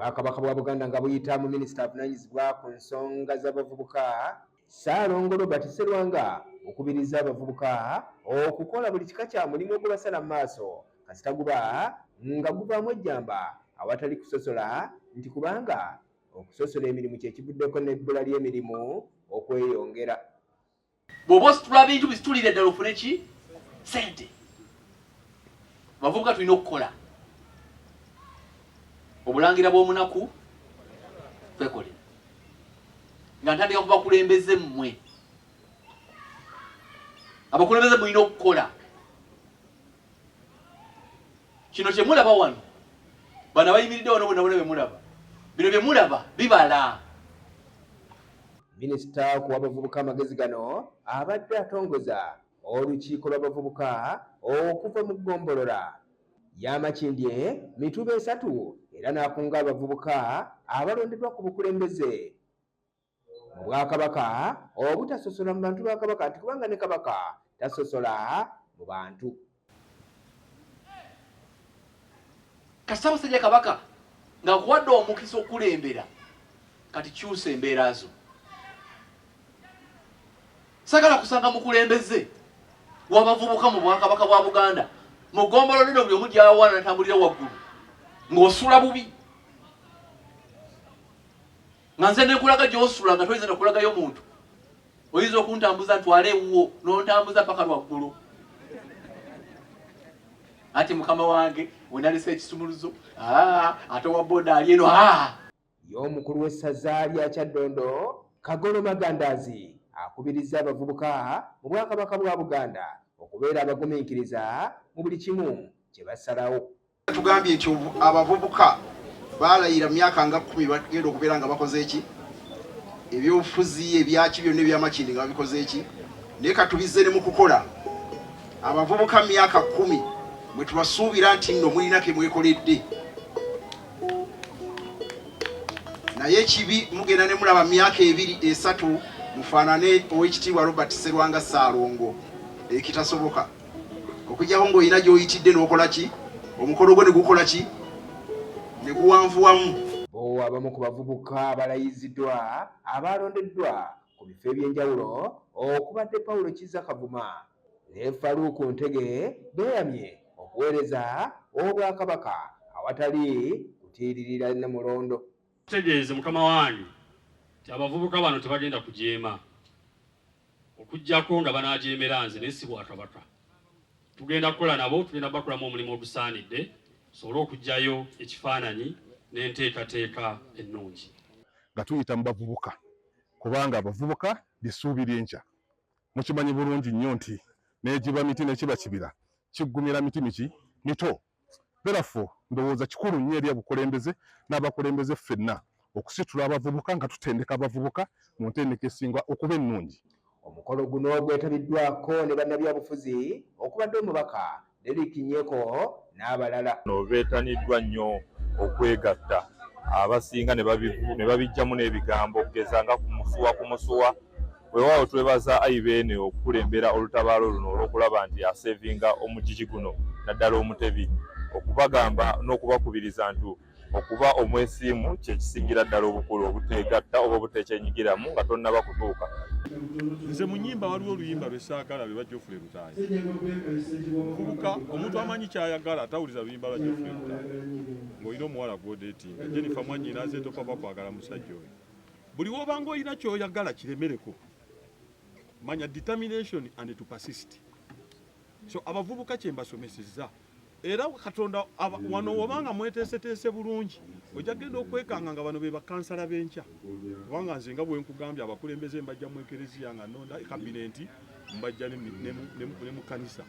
Obwakabaka bwa Buganda nga buyita mu minisita avunaanyizibwa ku nsonga z'abavubuka Ssaalongo Robert Sserwanga okubiriza abavubuka okukola buli kika kya mulimu ogubasala mu maaso kasita guba nga guvaamu ejjamba awatali kusosola nti kubanga okusosola emirimu kye kivuddeko n'ebbula ly'emirimu okweyongera. Bw'oba ositula bintu bisitulire ddala ofune ki ssente. Abavubuka tulina okukola obulangira bw'omunaku twekole nga ntandika ku bakulembeze mmwe. Abakulembeze mulina okukola kino kye mulaba wano, bano abayimiridde wano bonna bonna bemulaba, bino bye mulaba bibala. Minisita ku w'abavubuka amagezi gano abadde atongoza olukiiko lw'abavubuka okuva mu ggombolola y'Amakindye mituba 3 era n'akunga abavubuka abalondeddwa ku bukulembeze mu Bwakabaka obutasosola mu bantu ba Kabaka nti kubanga ne Kabaka tasosola mu bantu. Kasita Musajja Kabaka ng'akuwadde omukisa okulembera kati kyusa embeera zo. Sagala kusanga mukulembeze w'abavubuka mu Bwakabaka bwa Buganda mu ggombolola lino buli omu gy'awaana natambulira waggulu ng'osula bubi. Nga nze nekulaga gy'osula nga toyinza nakulagayo muntu. Oyinza okuntambuza ntwale ewuwo n'ontambuza paka lwaggulu. Ati mukama wange wenalisa ekisumuluzo ate owa boda ali eno y'omukulu w'essaza lya Kyaddondo Kagolo Magandaazi akubiriza abavubuka mu Bwakabaka bwa Buganda okubeera abagumiikiriza mu buli kimu kye basalawo. Tugambye nti abavubuka balayira myaka nga 10 bagenda okubeera nga bakoze eki ebyobufuzi ebyaki byonna ebyamakindi nga babikoze eki naye katubize ne mu kukola. Abavubuka myaka 10 mwe tubasuubira nti nno mulina ke mwekoledde, naye ekibi mugenda ne mulaba myaka 2 3 mufaanane ow'ekitiibwa Robert Sserwanga Ssaalongo ekitasoboka okujjaho ng'olina gy'oyitidde n'okola ki omukolo gwe ne gukola ki ne guwanvuwamu. Bo abamu ku bavubuka abalayiziddwa abalondeddwa ku bifo eby'enjawulo okubadde Paulo Kizza Kavuma ne Faruku Ntege beeyamye okuweereza Obwakabaka awatali kutiiririra Namulondo. Tegeeze mukama wange nti abavubuka bano tebagenda kujeema okujjako nga banaajeemera nze naye si Bwakabaka. Tugenda kukola nabo, tugenda bakolamu omulimu ogusaanidde tusobole okuggyayo ekifaananyi n'enteekateeka ennungi nga tuyita mu bavubuka kubanga abavubuka bisuubi ly'enkya. Mukimanyi bulungi nnyo nti n'egiba miti n'ekiba kibira kiggumira miti mito. Therefore ndowooza kikulu nnyo eri abakulembeze n'abakulembeze ffenna okusitula abavubuka nga tutendeka abavubuka mu ntendeka esinga okuba ennungi. Omukolo guno gwetabiddwako ne bannabyabufuzi okubadde omubaka Derrick Nyeko n'abalala. Beetaniddwa nnyo okwegatta abasinga ne babijjamu n'ebigambo okugeza nga kumusuwa. Weewaawo twebaza IBN okukulembera olutabaalo luno olw'okulaba nti asevinga omugigi guno naddala Omutebi, okubagamba n'okubakubiriza nti okuba omwesiimu kye kisingira ddala obukulu obuteegatta oba obuteekyenyigiramu nga tonnaba kutuuka. Nze mu nnyimba waliwo oluyimba lwe saagala lwe Geoffrey Lutaayi. Muvubuka omuntu amanyi ky'ayagala atawuliza luyimba lwa Geoffrey Lutaayi ng'olina omuwala gw'odeetinga Jennifer Mwanyi n'aze topapa kwagala musajja oyo. Buli w'obanga olina ky'oyagala kiremereko. Manya determination and to persist. So abavubuka kye mbasomesezza era Katonda wano wabanga mweteeseteese bulungi ojja genda okwekanga nga bano be bakansala b'enkya kubanga nze nga bwe nkugambye abakulembeze mbajja mu ekereziya nga nonda kabinenti mbajja ne mu kanisa.